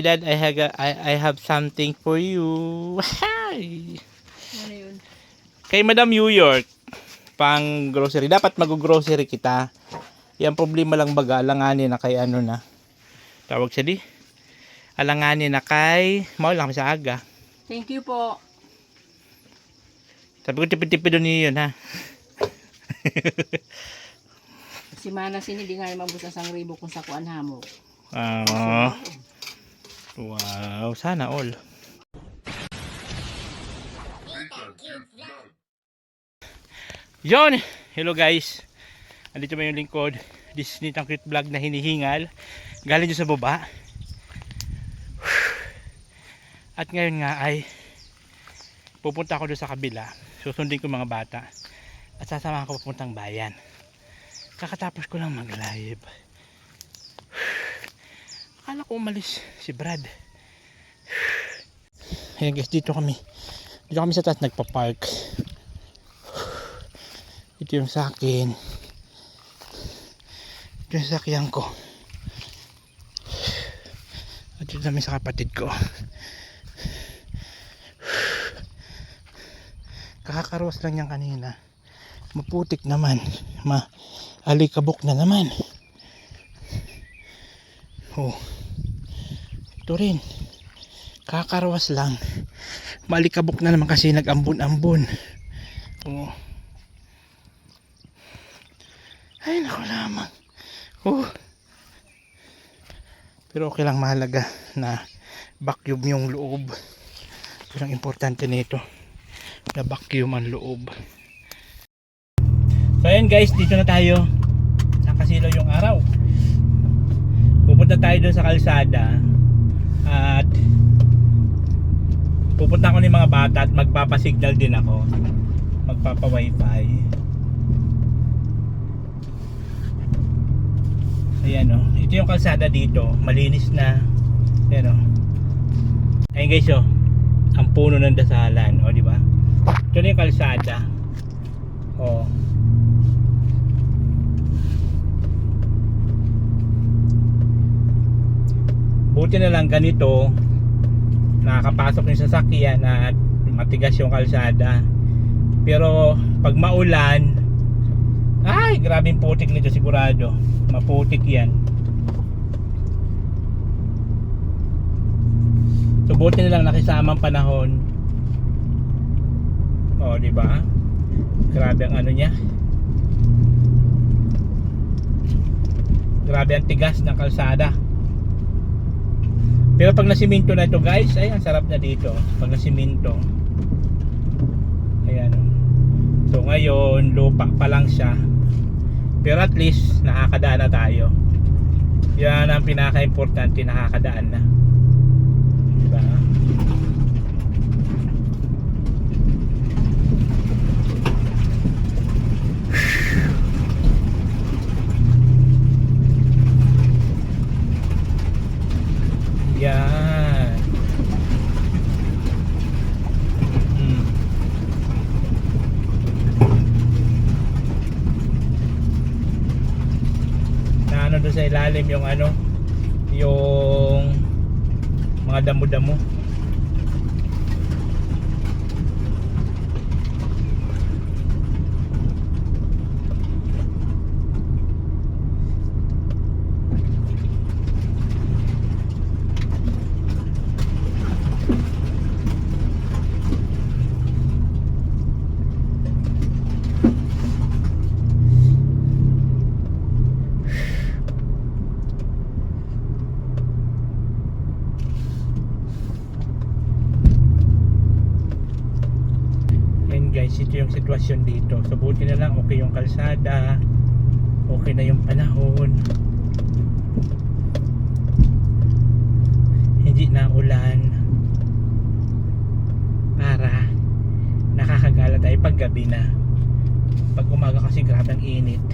Dad, I have something for you. Hi! Ano yun? Kay Madam New York, pang grocery. Dapat mag-grocery kita. Yan problema lang baga, alanganin na kay ano na. Tawag siya di? Alanganin na kay, maulang sa aga. Thank you po. Sabi ko tipid-tipid doon yun ha. Si Mana sinili nga yung mabusas ang ribo kung sa kuan hamok. Wow, sana all. Yon, hello guys. Andito ba yung lingkod? This is Nitang Cute Vlog na hinihingal. Galing dyan sa baba. At ngayon nga ay pupunta ako doon sa kabila. Susundin ko mga bata. At sasamahan ko papuntang bayan. Kakatapos ko lang mag-live. Akala ko umalis si Brad. Ayan guys, dito kami sa taas nagpa-park. Ito yung sa akin. Ito yung sakyan ko. At ito kami sa kapatid ko. Kakakaros lang yan kanina. Maputik naman. Alikabok na naman. Oh. Ito rin. Kakarawas lang. Malikabok na naman kasi nag-ambon-ambon. Oh. Ay naku lamang. Oh. Pero okay lang, mahalaga na vacuum yung loob. Pero ang importante nito na vacuum ang loob. So ayan guys, dito na tayo. Nakasilaw yung araw. Pupunta tayo doon sa kalsada. At pupunta ko ng mga bata at magpapasignal din ako. Magpapa-wifi. Ayan o. Ito yung kalsada dito. Malinis na. Ayan o. Ayan guys o. Ang puno ng dasalan. O diba? Ito na yung kalsada. O. Buti na lang ganito, nakakapasok yung sasakyan at matigas yung kalsada. Pero pag maulan, ay grabing putik nito sigurado. Maputik yan. So buti na lang nakisamang panahon. O di ba? Grabe ang ano niya. Grabe ang tigas ng kalsada. Pero pag nasiminto na ito guys, ay ang sarap na dito. Pag nasiminto. Ayan o. So ngayon, lupa pa lang siya. Pero at least, nakakadaan na tayo. Yan ang pinaka-importante, nakakadaan na. Diba? Yan. Na ano doon sa ilalim yung ano, yung mga damo-damo. Guys, ito yung sitwasyon dito. So buti na lang okay yung kalsada, okay na yung panahon, hindi na ulan, para nakakagala tayo pag gabi na. Pag umaga kasi grabe ang init.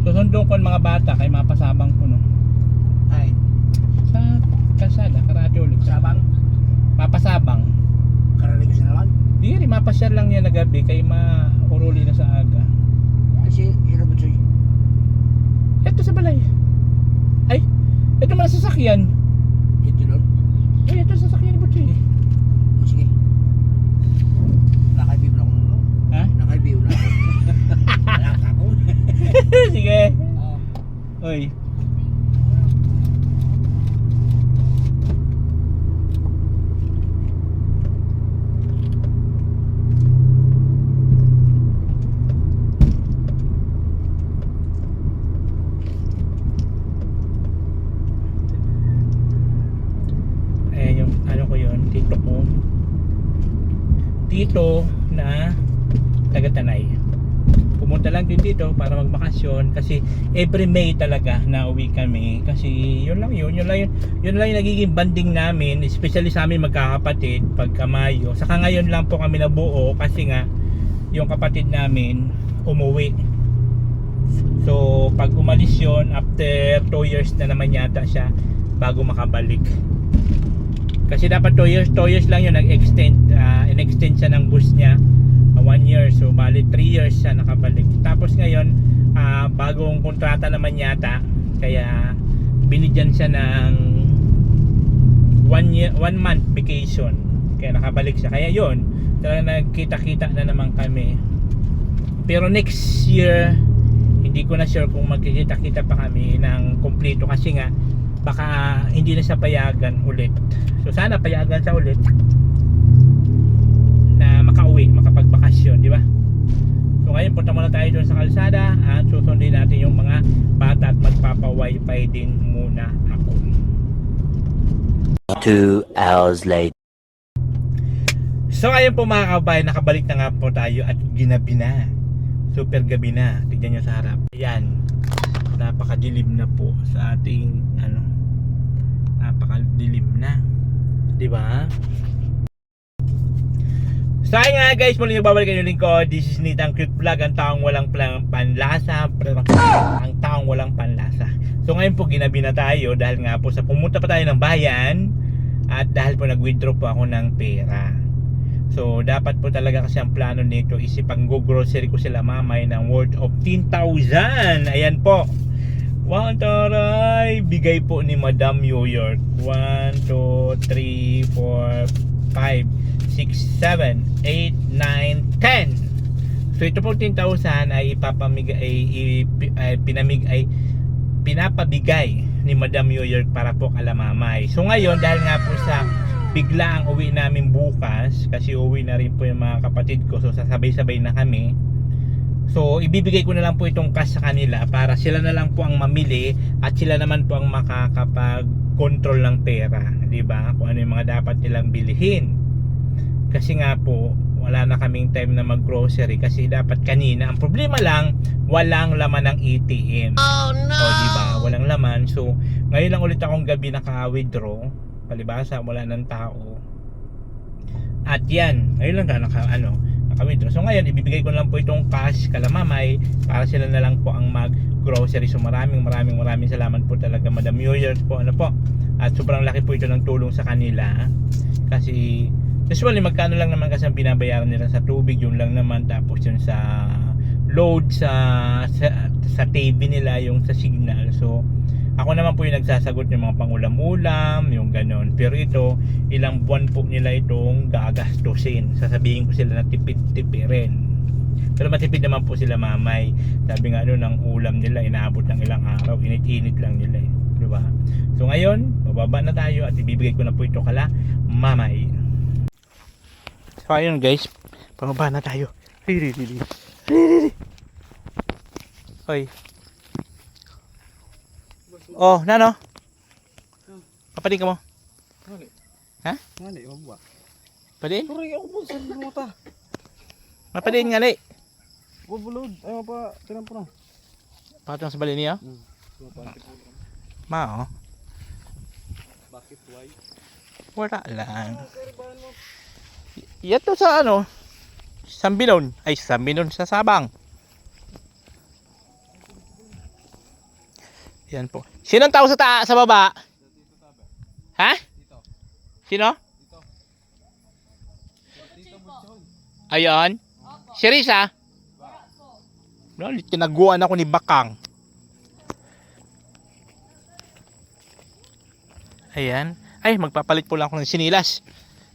Susundong ko ang mga bata kay mapasabang ko no. Ay. Sa kalsada, karate ulit. Sabang? Mapasabang. Karaling ko sa naman? Diri Hindi, mapasyal lang yan na gabi kay mauruli na sa aga. Kasi yun ang butsoy. Ito sa balay. Ay, ito man sa sasakyan. Ito nun. Ay, ito sa sasakyan ni Butchoy. O sige. Nakaibiw na ako nun. Ha? Nakaibiw na ako. Wala ka ako. Sige. Oo. Oy. Ayan yung ano ko yun, tito ko. Tito na taga-Tanay. Pumunta lang din dito para magbakasyon kasi every May talaga na uwi kami kasi yun lang yung nagiging banding namin, especially sa amin magkakapatid pagka Mayo. Saka ngayon lang po kami nabuo kasi nga yung kapatid namin umuwi. So pag umalis yun, after 2 years na naman yata siya bago makabalik. Kasi dapat 2 years lang yun nag-extend, in-extend siya ng bus niya 1 year, so bali 3 years siya nakabalik. Tapos ngayon bagong kontrata naman yata, kaya binigyan siya ng 1 month vacation, kaya nakabalik siya. Kaya yun, talagang nagkita-kita na naman kami. Pero next year hindi ko na sure kung magkikita-kita pa kami ng kompleto kasi nga baka hindi na siya payagan ulit. So sana payagan siya ulit na makauwi, makapagbakasyon, di ba? So ngayon punta muna tayo doon sa kalsada at susundin natin yung mga bata at magpapa-wifi din muna ako. 2 hours later. So ayun po mga kabayan, nakabalik na nga po tayo at ginabi na. Super gabi na. Tignan nyo sa harap. Ayan. Napakadilim na po sa ating napakadilim na. 'Di ba? So ayun nga guys, muli nagbabalik yung lingkod. This is Nitang Cute Vlog, ang taong walang panlasa. Ang taong walang panlasa. So ngayon po ginabi na tayo dahil nga po sa pumunta pa tayo ng bayan at dahil po nag-withdraw po ako ng pera. So dapat po talaga kasi ang plano nito is ipang-grocery ko sila mamay ng worth of 10,000. Ayan po. Wow, taray! Bigay po ni Madam New York. 1, 2, 3, 4, 5, 6, 7, 8, 9, 10. So ito po 10,000 ay pinapabigay ni Madam New York para po kala mamay. So ngayon dahil nga po sa bigla ang uwi namin bukas kasi uwi na rin po yung mga kapatid ko, so sasabay-sabay na kami. So ibibigay ko na lang po itong cash sa kanila para sila na lang po ang mamili at sila naman po ang makakapag-control ng pera, di ba? Kung ano yung mga dapat nilang bilhin. Kasi nga po wala na kaming time na mag-grocery kasi dapat kanina. Ang problema lang, walang laman ng ATM. Oh no! O di ba? Walang laman. So ngayon lang ulit akong gabi naka-withdraw. Palibasa, wala ng tao. At yan, ngayon lang naka-withdraw. So ngayon, ibibigay ko lang po itong cash kala mamay para sila na lang po ang mag-grocery. So maraming salamat po talaga Madam New Year po, At sobrang laki po ito ng tulong sa kanila. Kasi usually magkano lang naman kasi ang binabayaran nila sa tubig, yun lang naman. Tapos yun sa load sa TV nila, yung sa signal. So ako naman po yung nagsasagot ng mga pangulam-ulam, yung ganon. Pero ito, ilang buwan po nila itong gagastusin. Sasabihin ko sila na tipid-tipirin. Pero matipid naman po sila mamay. Sabi nga ng ulam nila, inaabot ng ilang araw. Init-init lang nila eh. Diba? So ngayon, bababa na tayo at ibibigay ko na po ito kala mamay. So ayun guys, pababa na tayo. Hoy. Oh, nano? Papadin ka mo? Ha? Ngali, mabwa. Padin? Tuloy ako po sa lumata. Mapadin nga li. Bubulod. Ay, mapa, tinan po na. Pakatong sa bali niya? Ma, oh. Bakit, why? Wala lang. Yato sa Sambinon. Ay, Sambinon sa Sabang. Yan po. Sinong tao sa baba? Ha? Sino? Ayan. Si Risa? No, tinaguan ako ni Bakang. Ayan. Ay, magpapalit po lang ako ng sinilas.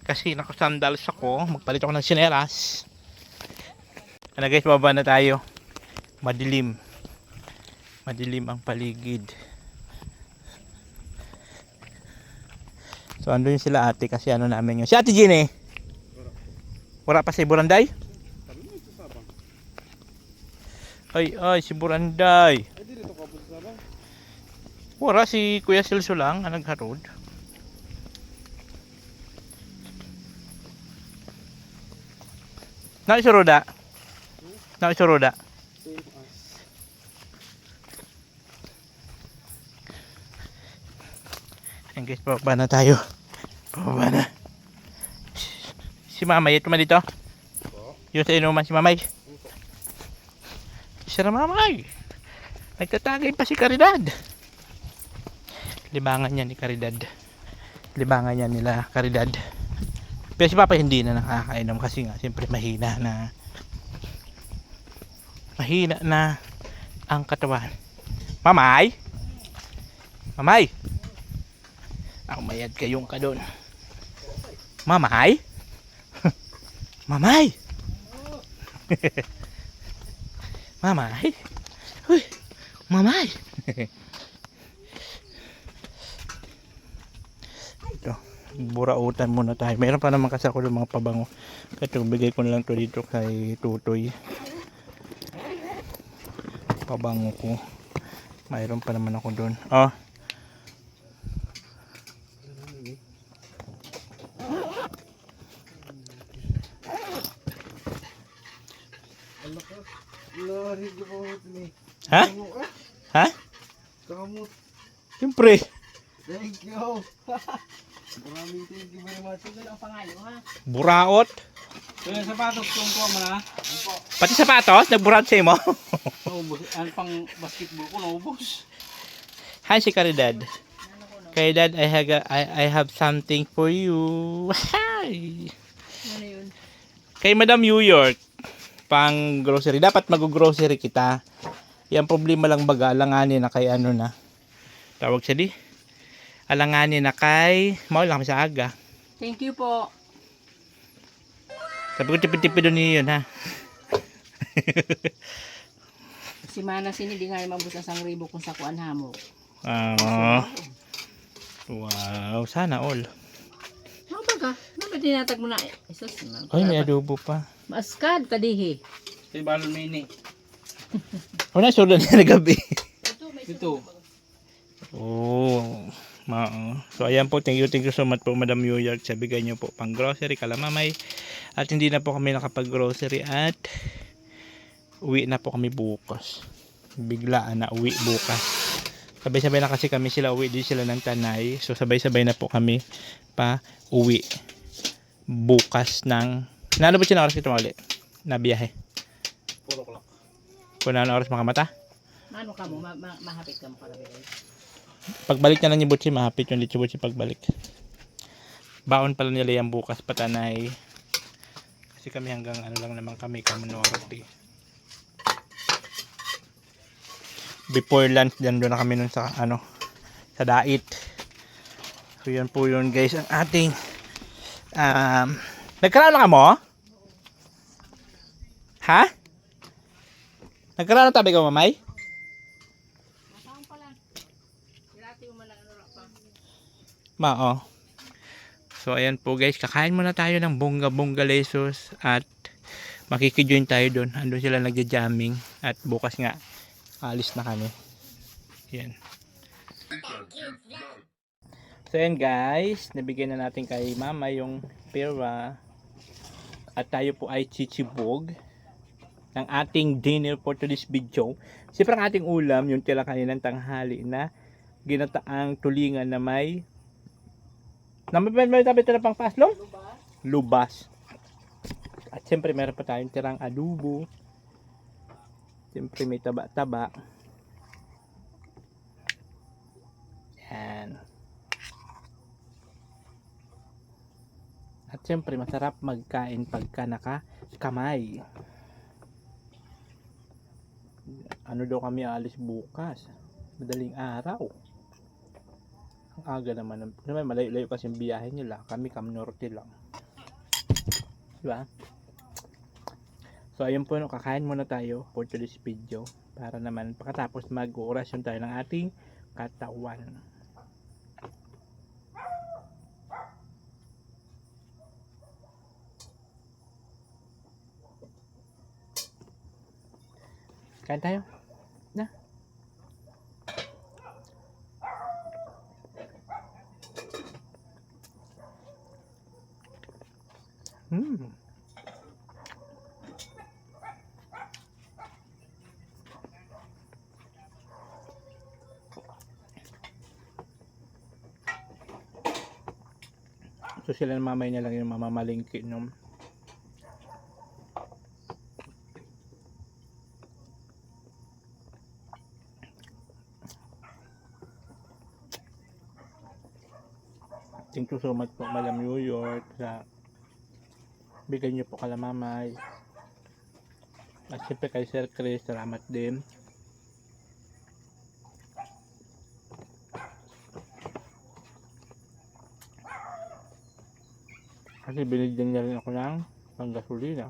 Kasi nakasandals ako. Magpalit ako ng sinelas. Ano guys, baba na tayo. Madilim. Madilim ang paligid. So, andun sila ate kasi ano namin yun. Si Ate Jean eh. Wala pa si Buranday? Ay, si Buranday. Ay, di dito ka po sa sabang. Wala si Kuya Silso lang ang nagharod. Naisuroda. Naisuroda. Same as. Ayan guys, pababa na tayo. Pababa na. Si Mamay, ito man dito. Yung sa inuman si Mamay. Si Mamay. Nagtatagay pa si Caridad. Libangan niya ni Caridad. Libangan niya nila Caridad. Pero si Papa hindi na nakakainom kasi nga siyempre mahina na ang katawan. Mamay? Mamay? Mayad kayong ka doon. Mamay? Mamay? Mamay? Uy, Mamay? Ito, burautan muna tayo. Meron pa naman kasi ako ng mga pabango. Ito, bigay ko na lang to dito kay Tutoy. Pabango ko. Mayroon pa naman ako doon. Oh. Lari ko po ni. Ha? Ha? Kamot. Siyempre. Thank you. Maraming thank you very much. Ito ang pangayo ha. Buraot. So yung sapatos kung ko man ha. Pati sapatos, nagburaot sa imo. Naubos. Ang pang basketball ko naubos. Hi si Caridad. Caridad, I have something for you. Hi. Ano yun? Kay Madam New York. Pang grocery. Dapat mag-grocery kita. Yan problema lang baga. Alanganin na kay ano na. Tawag siya di. Alanganin na kay. Mawala kami sa aga. Thank you po. Sabi ko tipid-tipid doon yun ha. Si Mana sini di nga mabus ang 1,000 kung sa kuan hamo. Wow. Sana all. Ano ba ka? Ano ba tinatag mo na? Isos. Ay, may adobo pa. Maskad tadihi. Si Balon Mini. O na, sudan na gabi. Ito. Oh, so ayan po, thank you so much po Madam New York sa bigay niyo po pang grocery, kalamamay. At hindi na po kami nakapag-grocery at uwi na po kami bukas. Biglaan na uwi bukas. Sabay-sabay na kasi kami sila uwi, di sila ng Tanay. So sabay-sabay na po kami pa uwi bukas ng ano ba siya na oras ito ulit? Na biyahe. 4 o'clock. Kung ano oras makamata? Ano ka mo? Mahapit ka mo para bilay. Pagbalik na lang ni Butchi, mahapit yung Litchi Butchi pagbalik. Baon pala nila yan bukas patanay. Kasi kami hanggang ano lang naman kami, Kamunorte. Before lunch, dyan doon na kami nun sa ano, sa Dait. So yan po yun guys, ang ating nagkaroon na ka mo? Ha? Nagkaroon na tabi ka, Mamay? Nasaan pa lang? Silati mo man lang ano pa. Oo. So ayan po guys, kakain muna tayo ng bongga lesos at makikijoin tayo doon. Andun sila nagja-jamming at bukas nga alis na kami. Yan. So ayan guys, nabigyan na natin kay Mama yung pera at tayo po ay chichibog ng ating dinner for today's video. Siyempre ang ating ulam, yung tila kaninang tanghali na ginataang tulingan na may tabi na pang paslong? Lubas. At siyempre meron pa tayong tirang adobo. Siyempre may taba-taba. Yan. At Siyempre, masarap magkain pagka nakakamay. Ano daw kami alis bukas? Madaling araw. Ang aga naman. Naman malayo-layo kasi yung biyahe nila. Kami Norte lang. Diba? So, ayun po, no, kakain muna tayo for today's video. Para naman pagkatapos mag-orasyon tayo ng ating katawan. Kain tayo. Na. So sila ng mamay niya lang yung mamamalingki nung thank you so much po Madam New York sa bigay niyo po kala mamay. At siyempre kay Sir Chris, salamat din. Kasi binigyan niya rin ako ng panggasolina.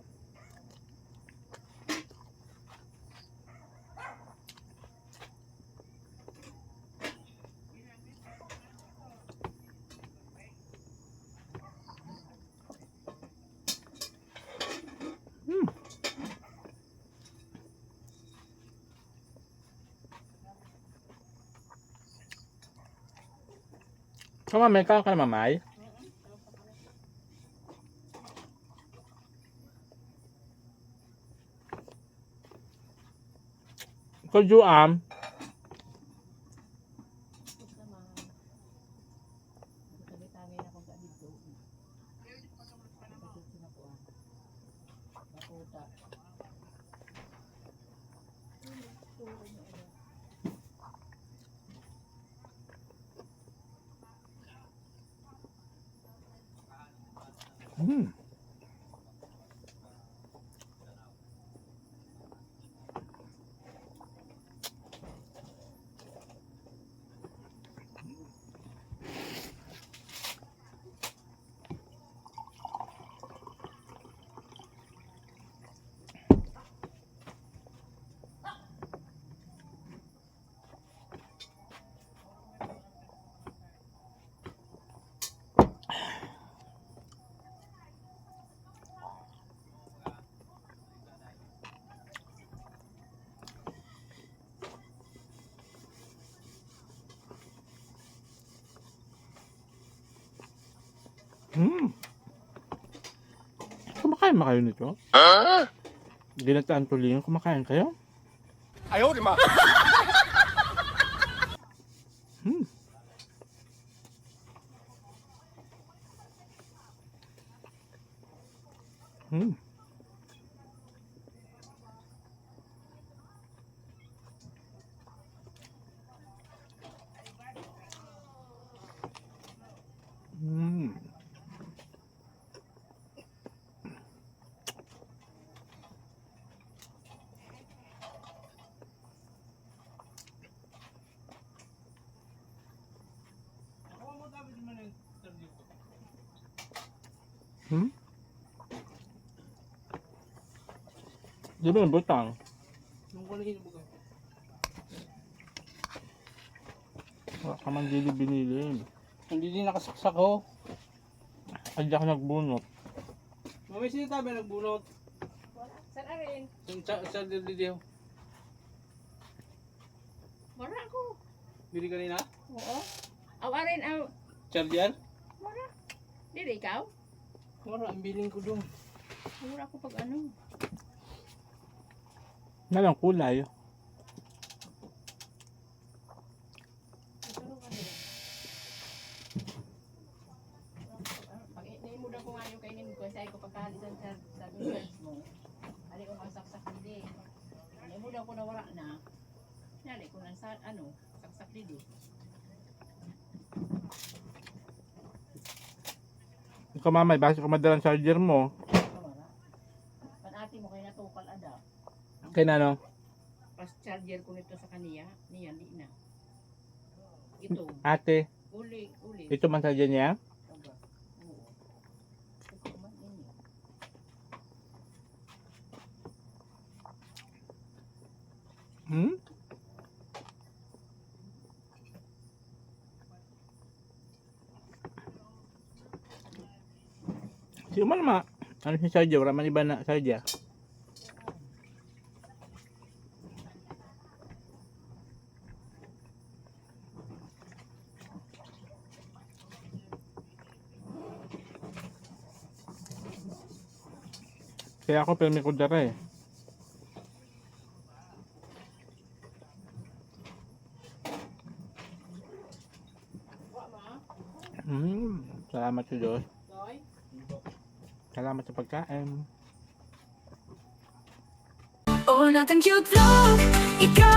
Mamay, kaon ka na mamay? Kajuam. Kumakain ba kayo nito? Ginataan tulingan, kumakain kayo? Ayaw, di ma. Di ba yung butang? Wala ka man dili binili. Hindi din nakasaksak ho. Hindi ako nagbunot. Mamay, sino tabi nagbunot? Saan arin? Sa dili ho. Wala ko. Bili kanina? Oo. Aw arin aw. Charger? Wala. Dili ikaw? Wala, ang biling ko doon. Wala ko pag ano. Nalang kulay. Pag naimudan ko nga yung kainin ko, sa'yo ko pagkahalisan sa bills mo. Ali ko masaksak hindi. Naimudan ko na wala na. Nali ko na sa ano, saksak hindi. Ikaw ko mamay, basta ko madalang charger mo. Kamara. Panati mo kayo natukal ada. Kaya na no? Pas charger ko nito sa kaniya, niya di na. Ito, Ate, uli. ito man charger niya? Aba. Oo. Ito man ninyo. Hmm? Sino man ma? Ano si charger? Wala man iba na charger. Kaya ako pero may kudara eh. Salamat sa Diyos. Soy? Salamat sa pagkain. Oh, nothing cute vlog. Ikaw